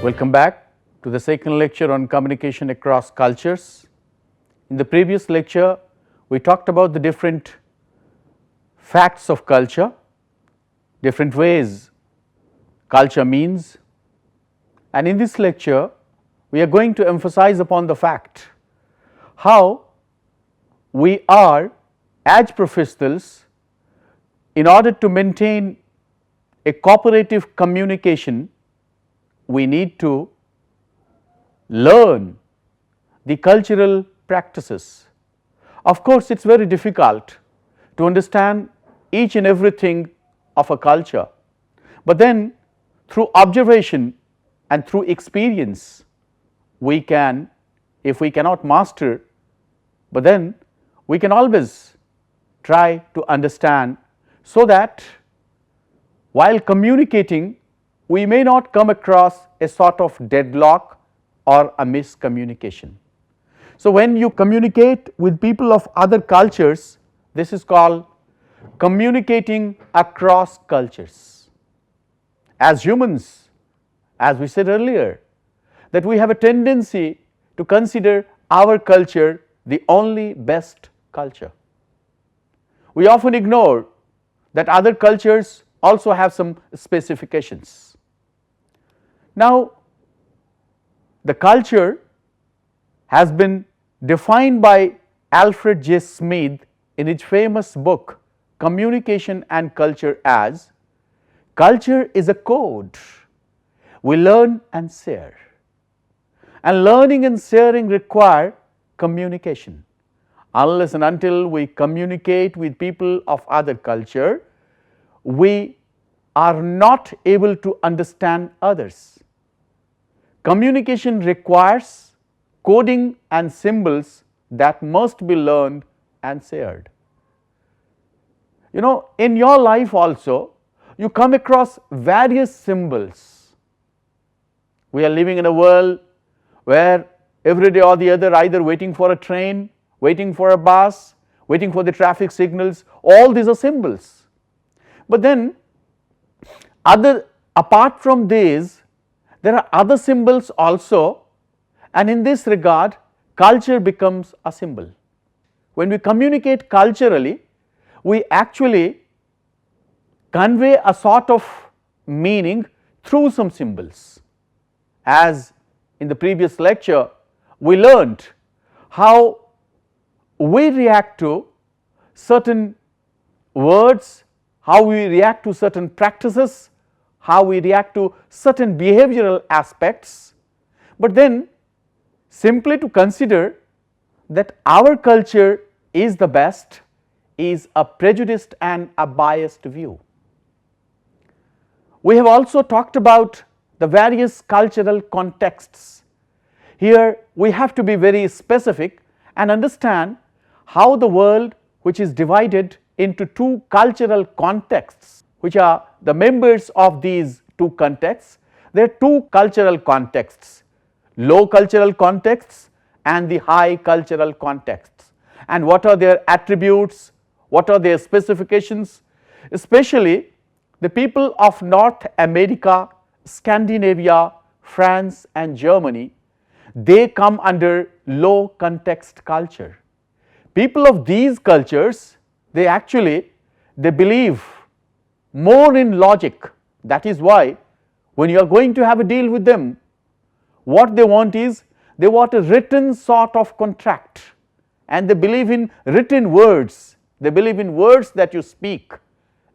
Welcome back to the second lecture on communication across cultures. In the previous lecture, we talked about the different facts of culture, different ways culture means, and in this lecture, we are going to emphasize upon the fact how we are as professionals, in order to maintain a cooperative communication, we need to learn the cultural practices. Of course, it is very difficult to understand each and everything of a culture, but then through observation and through experience we can, if we cannot master, but then we can always try to understand, so that while communicating we may not come across a sort of deadlock or a miscommunication. So, when you communicate with people of other cultures, this is called communicating across cultures. As humans, as we said earlier, that we have a tendency to consider our culture the only best culture. We often ignore that other cultures also have some specifications. Now, the culture has been defined by Alfred J. Smith in his famous book Communication and Culture as: culture is a code we learn and share, and learning and sharing require communication. Unless and until we communicate with people of other culture, we are not able to understand others. Communication requires coding and symbols that must be learned and shared. You know, in your life also you come across various symbols. We are living in a world where every day or the other, either waiting for a train, waiting for a bus, waiting for the traffic signals, all these are symbols. But then apart from these, there are other symbols also, and in this regard culture becomes a symbol. When we communicate culturally, we actually convey a sort of meaning through some symbols. As in the previous lecture we learned how we react to certain words, how we react to certain practices, how we react to certain behavioral aspects, but then simply to consider that our culture is the best is a prejudiced and a biased view. We have also talked about the various cultural contexts. Here we have to be very specific and understand how the world, which is divided into two cultural contexts, which are the members of these two contexts. There are two cultural contexts, low cultural contexts and the high cultural contexts, and what are their attributes, what are their specifications. Especially the people of North America, Scandinavia, France and Germany, they come under low context culture. People of these cultures, they believe more in logic. That is why when you are going to have a deal with them, what they want is, they want a written sort of contract, and they believe in written words, they believe in words that you speak.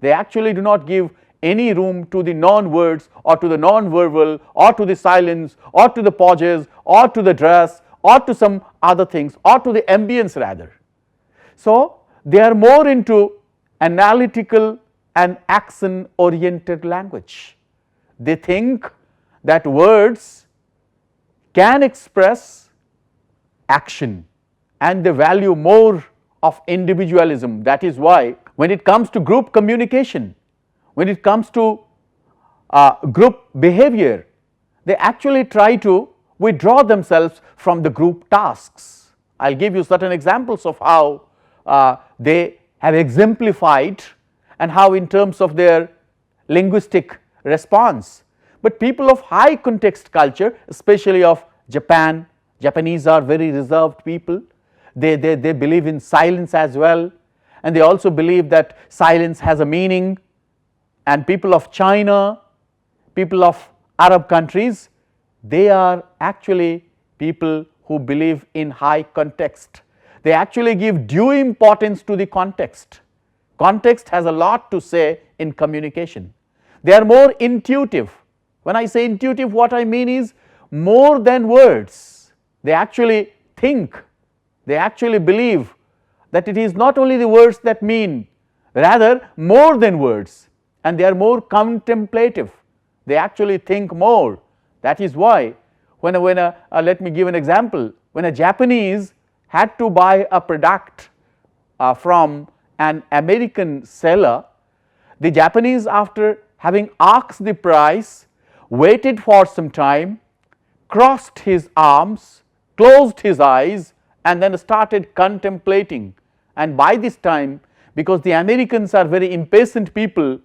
They actually do not give any room to the non-words or to the non-verbal or to the silence or to the pauses or to the dress or to some other things or to the ambience rather. So, they are more into analytical and action oriented language. They think that words can express action and they value more of individualism. That is why when it comes to group communication, when it comes to group behavior, they actually try to withdraw themselves from the group tasks. I will give you certain examples of how they have exemplified and how in terms of their linguistic response. but people of high context culture, especially of Japan, Japanese are very reserved people, they believe in silence as well, and they also believe that silence has a meaning. And people of China, people of Arab countries, they are actually people who believe in high context. They actually give due importance to the context. Context has a lot to say in communication. They are more intuitive. When I say intuitive, what I mean is more than words. They actually think, they actually believe that it is not only the words that mean, rather more than words, and they are more contemplative. They actually think more. That is why let me give an example. When a Japanese had to buy a product from an American seller, the Japanese, after having asked the price, waited for some time, crossed his arms, closed his eyes, and then started contemplating. And by this time, because the Americans are very impatient people,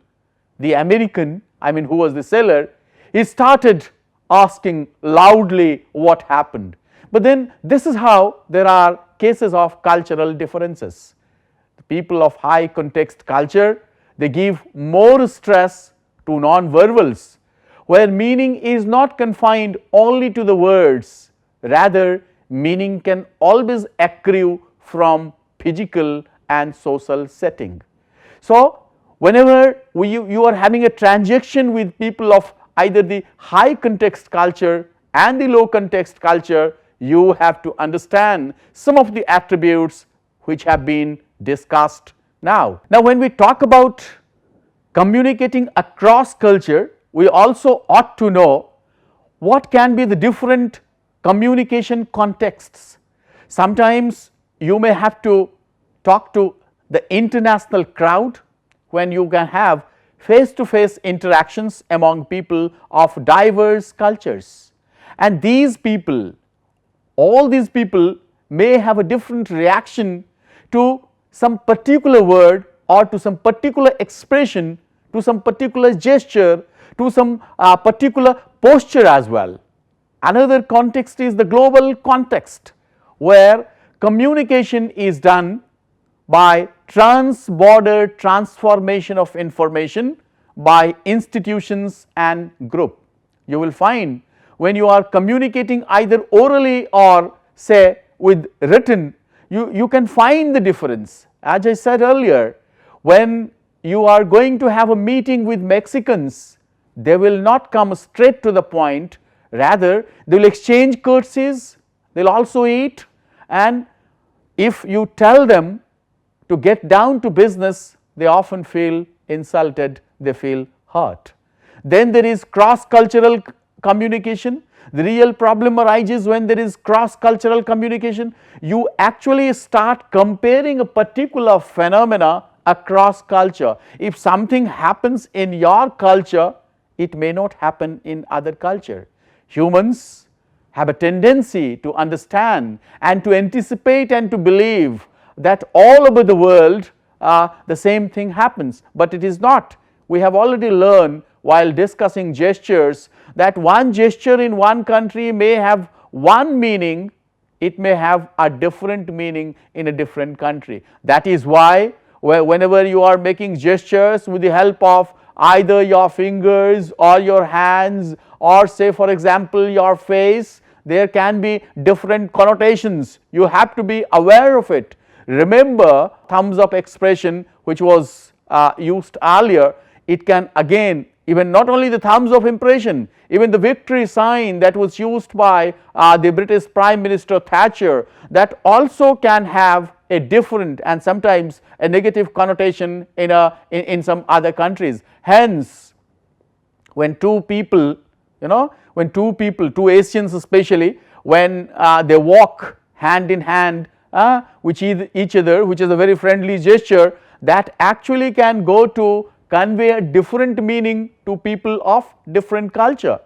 the American, who was the seller, he started asking loudly what happened. But then this is how there are cases of cultural differences. The people of high context culture, they give more stress to non-verbals, where meaning is not confined only to the words, rather meaning can always accrue from physical and social setting. So, whenever you are having a transaction with people of either the high context culture and the low context culture, you have to understand some of the attributes which have been discussed now. Now, when we talk about communicating across culture, we also ought to know what can be the different communication contexts. Sometimes you may have to talk to the international crowd when you can have face to face interactions among people of diverse cultures, and these people, all these people may have a different reaction to some particular word or to some particular expression, to some particular gesture, to some particular posture as well. Another context is the global context, where communication is done by trans-border transformation of information by institutions and group. You will find when you are communicating either orally or say with written, you can find the difference. As I said earlier, when you are going to have a meeting with Mexicans, they will not come straight to the point, rather they will exchange courtesies, they will also eat, and if you tell them to get down to business, they often feel insulted, they feel hurt. Then there is cross-cultural communication. The real problem arises when there is cross-cultural communication. You actually start comparing a particular phenomena across culture. If something happens in your culture, it may not happen in other culture. Humans have a tendency to understand and to anticipate and to believe that all over the world the same thing happens, but it is not. We have already learned while discussing gestures that one gesture in one country may have one meaning, it may have a different meaning in a different country. That is why whenever you are making gestures with the help of either your fingers or your hands or say for example your face, there can be different connotations. You have to be aware of it. Remember thumbs up expression which was used earlier, it can again, even not only the thumbs up impression, even the victory sign that was used by the British Prime Minister Thatcher, that also can have a different and sometimes a negative connotation in some other countries. Hence, when two people, two Asians especially, when they walk hand in hand with each other, which is a very friendly gesture, that actually can go to convey a different meaning to people of different culture.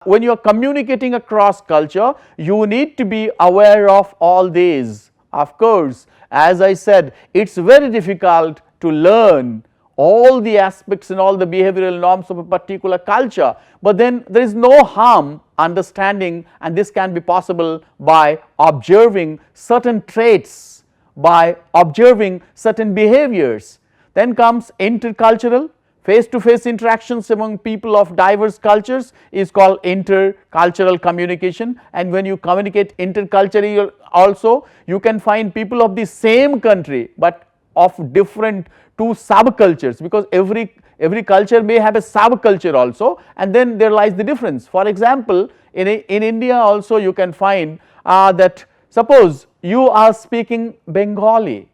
When you are communicating across culture, you need to be aware of all these. Of course, as I said, it is very difficult to learn all the aspects and all the behavioral norms of a particular culture, but then there is no harm understanding, and this can be possible by observing certain traits, by observing certain behaviors. Then comes intercultural. Face to face interactions among people of diverse cultures is called intercultural communication, and when you communicate interculturally also, you can find people of the same country but of different two subcultures, because every culture may have a subculture also, and then there lies the difference. For example, in India also you can find that suppose you are speaking Bengali,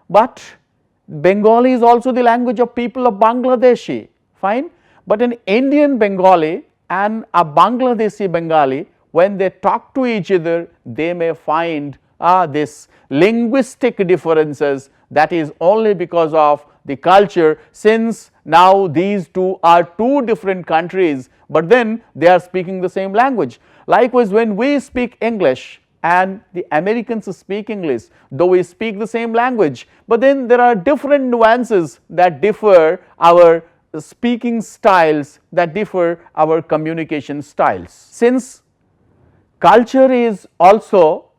but Bengali is also the language of people of Bangladeshi, fine, but an Indian Bengali and a Bangladeshi Bengali, when they talk to each other, they may find this linguistic differences, that is only because of the culture, since now these two are two different countries, but then they are speaking the same language. Likewise, when we speak English and the Americans speak English, though we speak the same language, but then there are different nuances that differ our speaking styles, that differ our communication styles. Since culture is also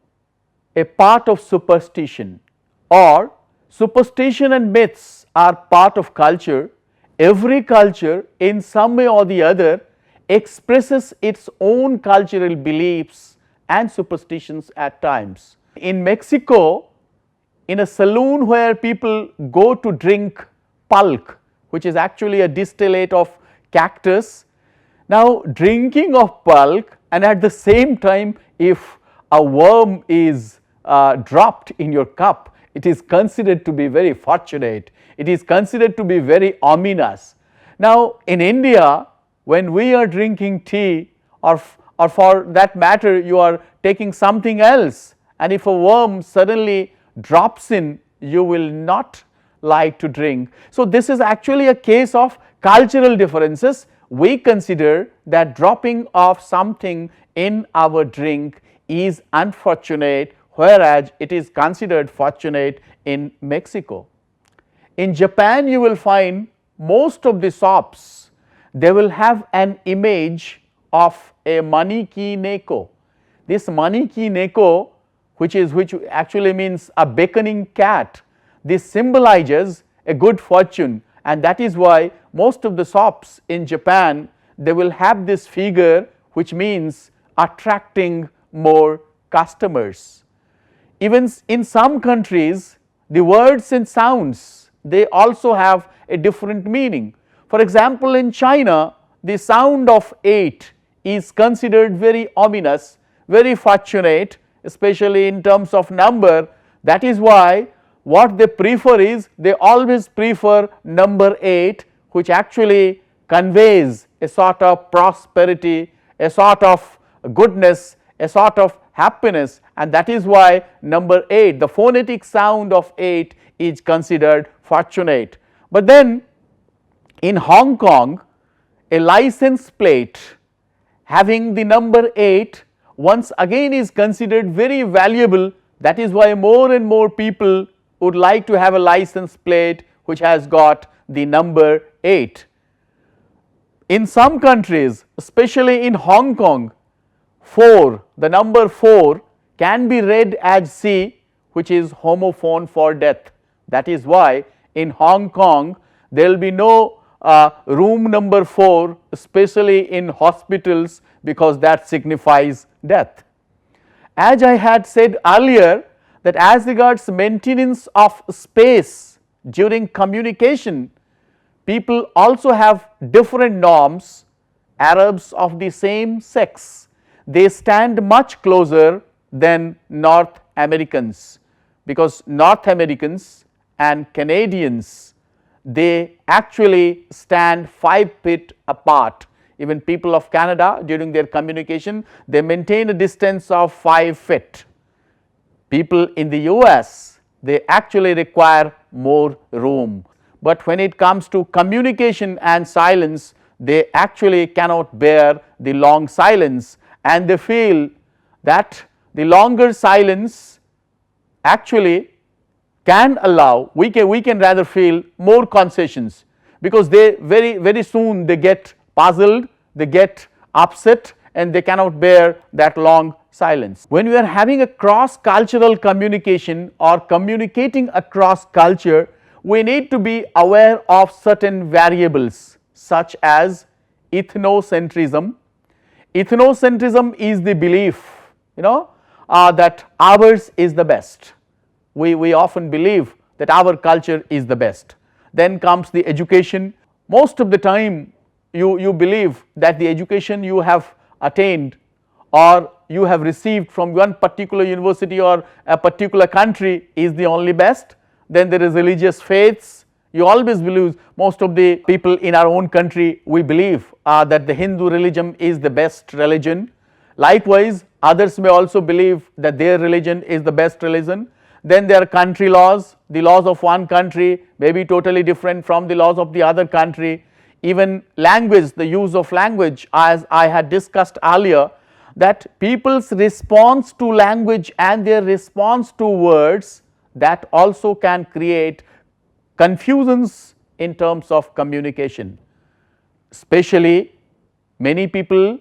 a part of superstition, or superstition and myths are part of culture, every culture in some way or the other expresses its own cultural beliefs and superstitions at times. In Mexico, in a saloon where people go to drink pulque, which is actually a distillate of cactus. Now, drinking of pulque, and at the same time if a worm is dropped in your cup, it is considered to be very fortunate, it is considered to be very ominous. Now, in India, when we are drinking tea, or for that matter you are taking something else, and if a worm suddenly drops in, you will not like to drink. So, this is actually a case of cultural differences. We consider that dropping of something in our drink is unfortunate, whereas it is considered fortunate in Mexico. In Japan, you will find most of the shops, they will have an image of a maniki neko. This maniki neko, which actually means a beckoning cat, this symbolizes a good fortune, and that is why most of the shops in Japan, they will have this figure, which means attracting more customers. Even in some countries, the words and sounds, they also have a different meaning. For example, in China, the sound of 8 is considered very ominous, very fortunate, especially in terms of number. That is why what they prefer is, they always prefer number 8, which actually conveys a sort of prosperity, a sort of goodness, a sort of happiness, and that is why number 8, the phonetic sound of 8 is considered fortunate. But then in Hong Kong, a license plate having the number 8 once again is considered very valuable. That is why more and more people would like to have a license plate which has got the number 8. In some countries, especially in Hong Kong, 4, the number 4 can be read as C, which is homophone for death. That is why in Hong Kong there will be no room number 4, especially in hospitals, because that signifies death. As I had said earlier, that as regards maintenance of space during communication, people also have different norms. Arabs of the same sex, they stand much closer than North Americans, because North Americans and Canadians, they actually stand 5 feet apart. Even people of Canada, during their communication, they maintain a distance of 5 feet. People in the US, they actually require more room, but when it comes to communication and silence, they actually cannot bear the long silence, and they feel that the longer silence actually can allow, we can rather feel more concessions. because they very soon they get puzzled, they get upset, and they cannot bear that long silence. When we are having a cross cultural communication or communicating across culture, we need to be aware of certain variables such as ethnocentrism. Ethnocentrism is the belief, that ours is the best. We often believe that our culture is the best. Then comes the education. Most of the time you believe that the education you have attained or you have received from one particular university or a particular country is the only best. Then there is religious faiths. You always believe, most of the people in our own country, we believe that the Hindu religion is the best religion. Likewise, others may also believe that their religion is the best religion. Then there are country laws. The laws of one country may be totally different from the laws of the other country. Even language, the use of language, as I had discussed earlier, that people's response to language and their response to words, that also can create confusions in terms of communication. Especially many people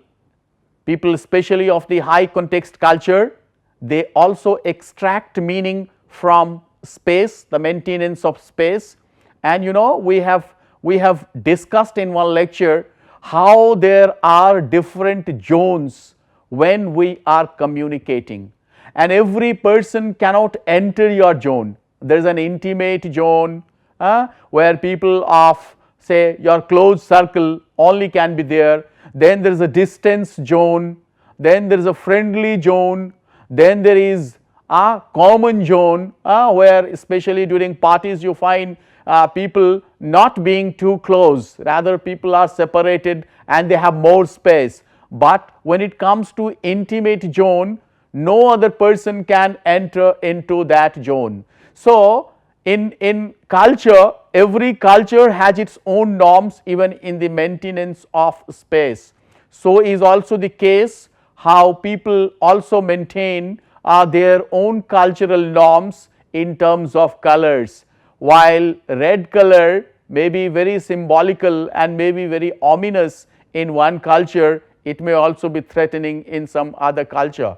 especially of the high context culture, they also extract meaning from space, the maintenance of space. And we have discussed in one lecture how there are different zones when we are communicating, and every person cannot enter your zone. There is an intimate zone where people of, say, your close circle only can be there. Then there is a distance zone, then there is a friendly zone, then there is a common zone where especially during parties you find people not being too close, rather people are separated and they have more space. But when it comes to intimate zone, no other person can enter into that zone. So in culture, every culture has its own norms even in the maintenance of space. So is also the case how people also maintain their own cultural norms in terms of colors. While red color may be very symbolical and may be very ominous in one culture, it may also be threatening in some other culture.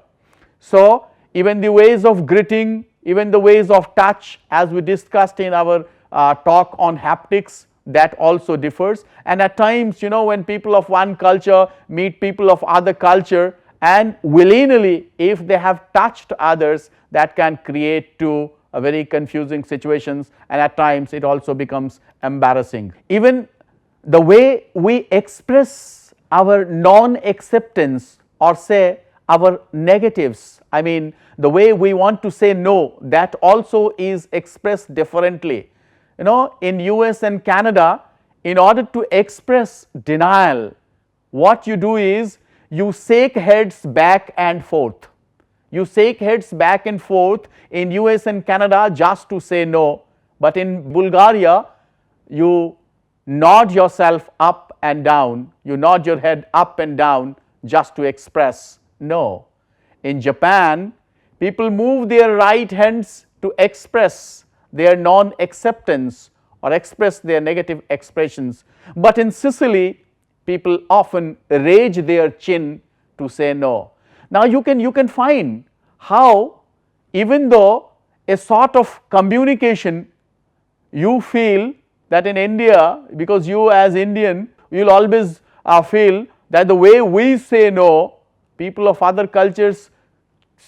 So even the ways of greeting, even the ways of touch, as we discussed in our talk on haptics, that also differs. And at times, when people of one culture meet people of other culture, and willy-nilly if they have touched others, that can create to a very confusing situations, and at times it also becomes embarrassing. Even the way we express our non-acceptance or say our negatives, I mean the way we want to say no, that also is expressed differently. In US and Canada, in order to express denial, what you do is you shake heads back and forth. You shake heads back and forth in US and Canada just to say no, but in Bulgaria you nod yourself up and down, you nod your head up and down just to express no. In Japan, people move their right hands to express their non-acceptance or express their negative expressions, but in Sicily people often raise their chin to say no. Now you can find how, even though a sort of communication, you feel that in India, because you as Indian, you will always feel that the way we say no, people of other cultures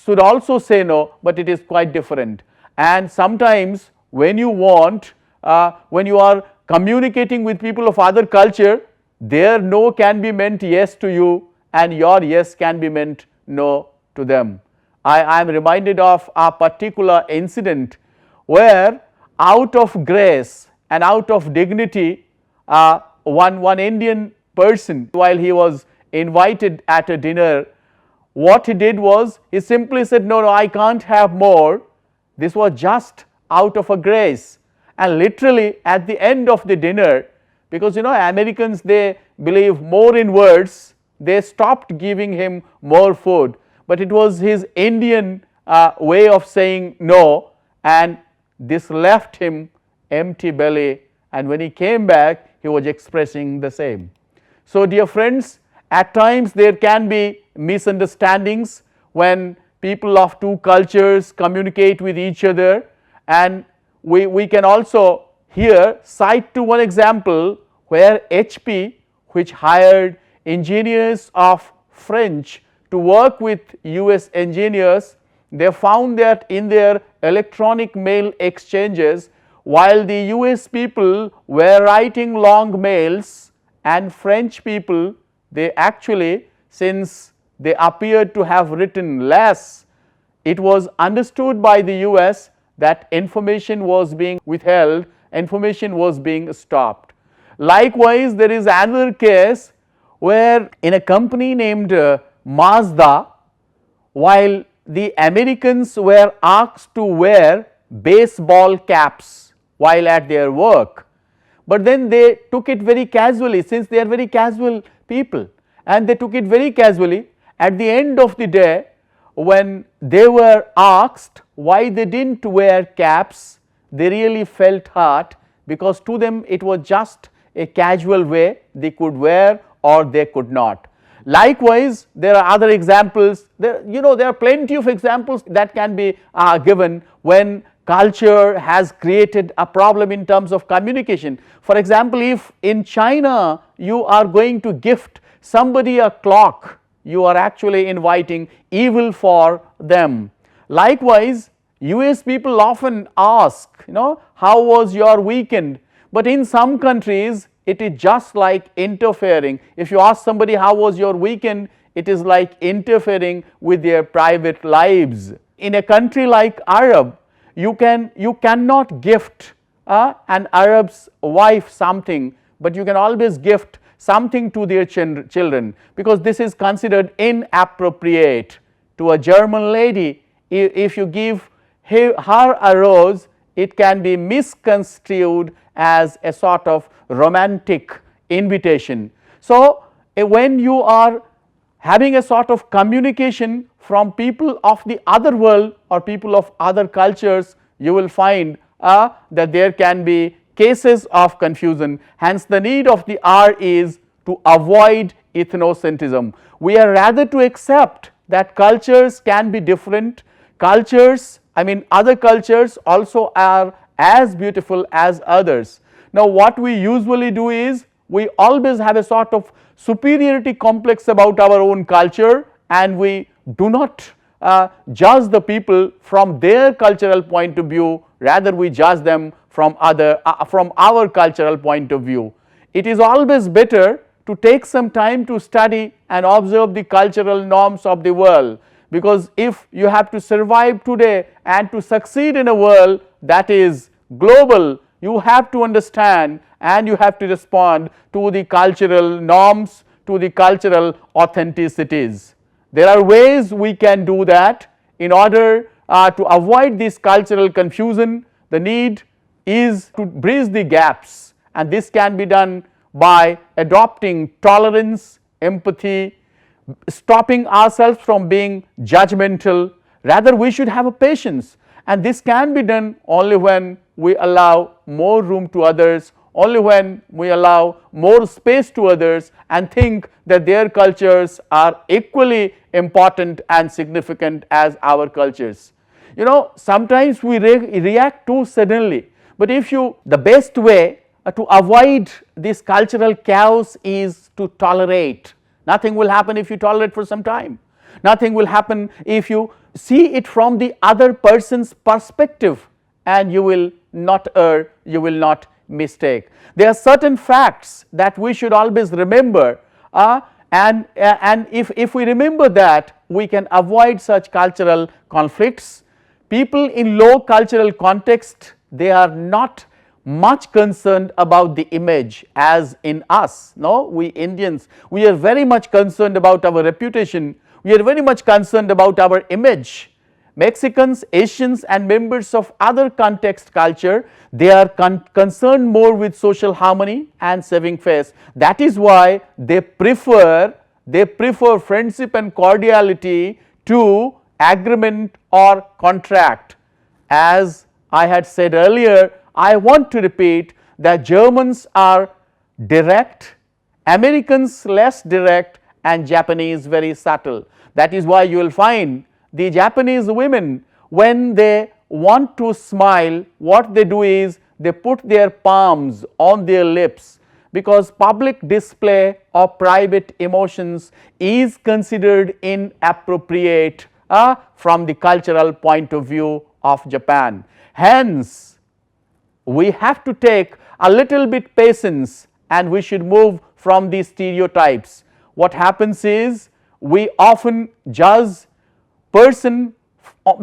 should also say no, but it is quite different. And sometimes when you want, when you are communicating with people of other culture, their no can be meant yes to you and your yes can be meant no to them. I am reminded of a particular incident where, out of grace and out of dignity, one Indian person, while he was invited at a dinner, what he did was he simply said, no, I can't have more. This was just out of a grace, and literally at the end of the dinner, because Americans, they believe more in words, they stopped giving him more food, but it was his Indian way of saying no, and this left him empty belly, and when he came back he was expressing the same. So, dear friends, at times there can be misunderstandings when people of two cultures communicate with each other, and we can also here cite to one example where HP, which hired engineers of French to work with US engineers, they found that in their electronic mail exchanges, while the US people were writing long mails and French people, they actually, since they appeared to have written less, it was understood by the US that information was being withheld, information was being stopped. Likewise, there is another case where in a company named Mazda, while the Americans were asked to wear baseball caps while at their work, but then they took it very casually, since they are very casual people, and they took it very casually. At the end of the day, when they were asked why they did not wear caps, they really felt hurt, because to them it was just a casual way, they could wear or they could not. Likewise, there are other examples, there are plenty of examples that can be given when culture has created a problem in terms of communication. For example, if in China you are going to gift somebody a clock, you are actually inviting evil for them. Likewise, US people often ask, how was your weekend? But in some countries it is just like interfering. If you ask somebody how was your weekend, it is like interfering with their private lives. In a country like Arab, you cannot gift an Arab's wife something, but you can always gift something to their children, because this is considered inappropriate. To a German lady, if you give her a rose, it can be misconstrued as a sort of romantic invitation. So, when you are having a sort of communication from people of the other world or people of other cultures, you will find that there can be cases of confusion. Hence, the need of the hour is to avoid ethnocentrism. We are rather to accept that cultures can be different. Cultures, other cultures also are as beautiful as others. Now, what we usually do is we always have a sort of superiority complex about our own culture, and we do not judge the people from their cultural point of view, rather we judge them from our cultural point of view. It is always better to take some time to study and observe the cultural norms of the world, because if you have to survive today and to succeed in a world that is global, you have to understand and you have to respond to the cultural norms, to the cultural authenticities. There are ways we can do that. In order to avoid this cultural confusion, the need is to bridge the gaps, and this can be done by adopting tolerance, empathy, stopping ourselves from being judgmental. Rather, we should have a patience, and this can be done only when we allow more room to others, only when we allow more space to others and think that their cultures are equally important and significant as our cultures. Sometimes we react too suddenly, but the best way to avoid this cultural chaos is to tolerate. Nothing will happen if you tolerate for some time. Nothing will happen if you see it from the other person's perspective, and you will not err, you will not mistake. There are certain facts that we should always remember, and if we remember that, we can avoid such cultural conflicts. People in low cultural context, they are not much concerned about the image as in us. No, we Indians, we are very much concerned about our reputation, we are very much concerned about our image. Mexicans, Asians and members of other context culture, they are concerned more with social harmony and saving face. That is why they prefer friendship and cordiality to agreement or contract. As I had said earlier, I want to repeat that Germans are direct, Americans less direct, and Japanese very subtle. That is why you will find the Japanese women, when they want to smile, what they do is they put their palms on their lips, because public display of private emotions is considered inappropriate from the cultural point of view of Japan. Hence, we have to take a little bit patience and we should move from these stereotypes. What happens is we often judge person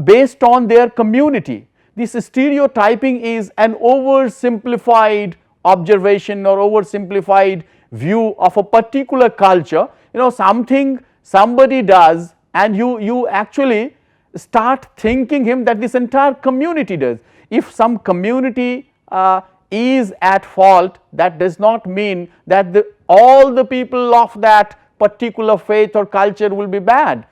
based on their community. This stereotyping is an oversimplified observation or oversimplified view of a particular culture. Something somebody does and you actually start thinking him that this entire community does. If some community is at fault, that does not mean that all the people of that particular faith or culture will be bad.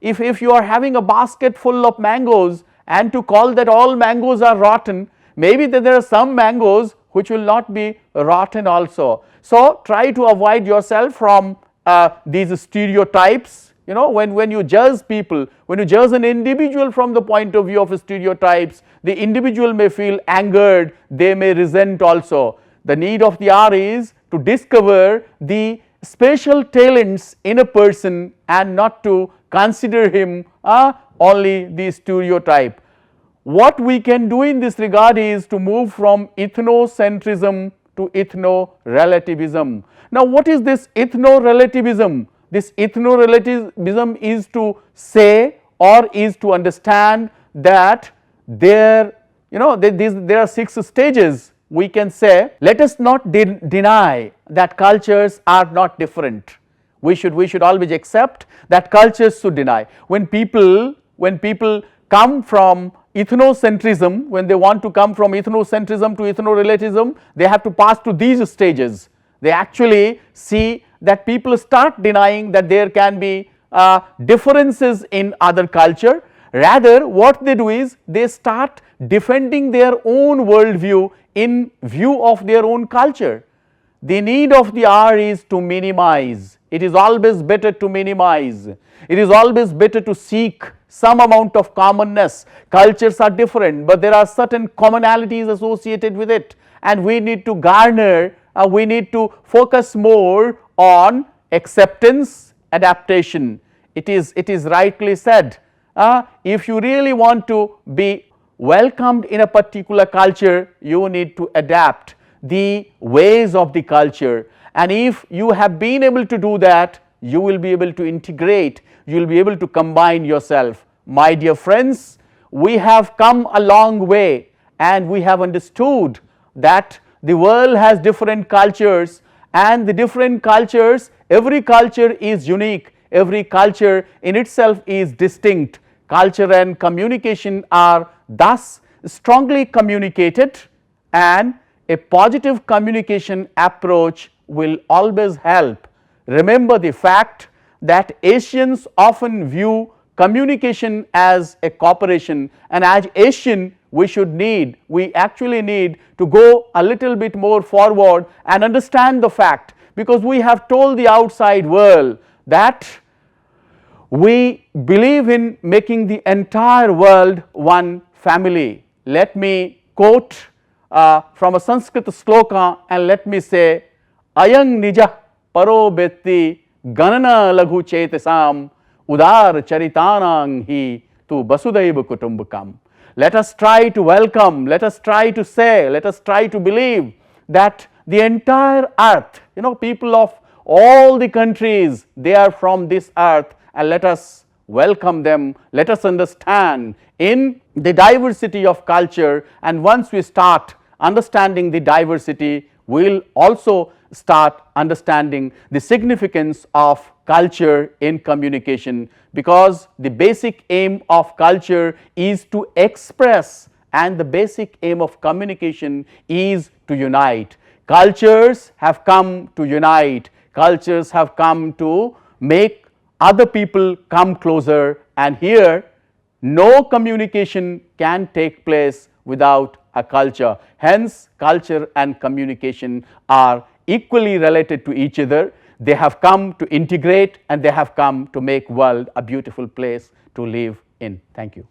If you are having a basket full of mangoes and to call that all mangoes are rotten, maybe there are some mangoes which will not be rotten also. So, try to avoid yourself from these stereotypes. When you judge people, when you judge an individual from the point of view of stereotypes, the individual may feel angered, they may resent also. The need of the hour is to discover the special talents in a person and not to consider him only the stereotype. What we can do in this regard is to move from ethnocentrism to ethnorelativism. Now, what is this ethnorelativism? This ethnorelativism is to say or is to understand that there are 6 stages. We can say, let us not deny that cultures are not different. We should always accept that cultures should deny. When people come from ethnocentrism, when they want to come from ethnocentrism to ethnorelativism, they have to pass through these stages. They actually see that people start denying that there can be differences in other culture. Rather, what they do is they start defending their own worldview in view of their own culture. The need of the hour is to minimize. It is always better to minimize. It is always better to seek some amount of commonness. Cultures are different, but there are certain commonalities associated with it, and we need to garner, we need to focus more on acceptance, adaptation. It is rightly said, if you really want to be welcomed in a particular culture, you need to adapt the ways of the culture, and if you have been able to do that, you will be able to integrate, you will be able to combine yourself. My dear friends, we have come a long way and we have understood that the world has different cultures, and the different cultures, every culture is unique, every culture in itself is distinct. Culture and communication are thus strongly communicated, and a positive communication approach will always help. Remember the fact that Asians often view communication as a cooperation, and as Asian we actually need to go a little bit more forward and understand the fact, because we have told the outside world that we believe in making the entire world one family. Let me quote from a Sanskrit sloka and let me say, Ayang nija paro betti ganana laghu chetasam udar charitanang hi tu basudaiva kutumbakam. Let us try to welcome, let us try to say, let us try to believe that the entire earth, people of all the countries, they are from this earth, and let us welcome them, let us understand in the diversity of culture, and once we start understanding the diversity, we will also start understanding the significance of culture in communication, because the basic aim of culture is to express and the basic aim of communication is to unite. Cultures have come to unite, cultures have come to make other people come closer, and here no communication can take place without a culture. Hence, culture and communication are equally related to each other. They have come to integrate and they have come to make world a beautiful place to live in. Thank you.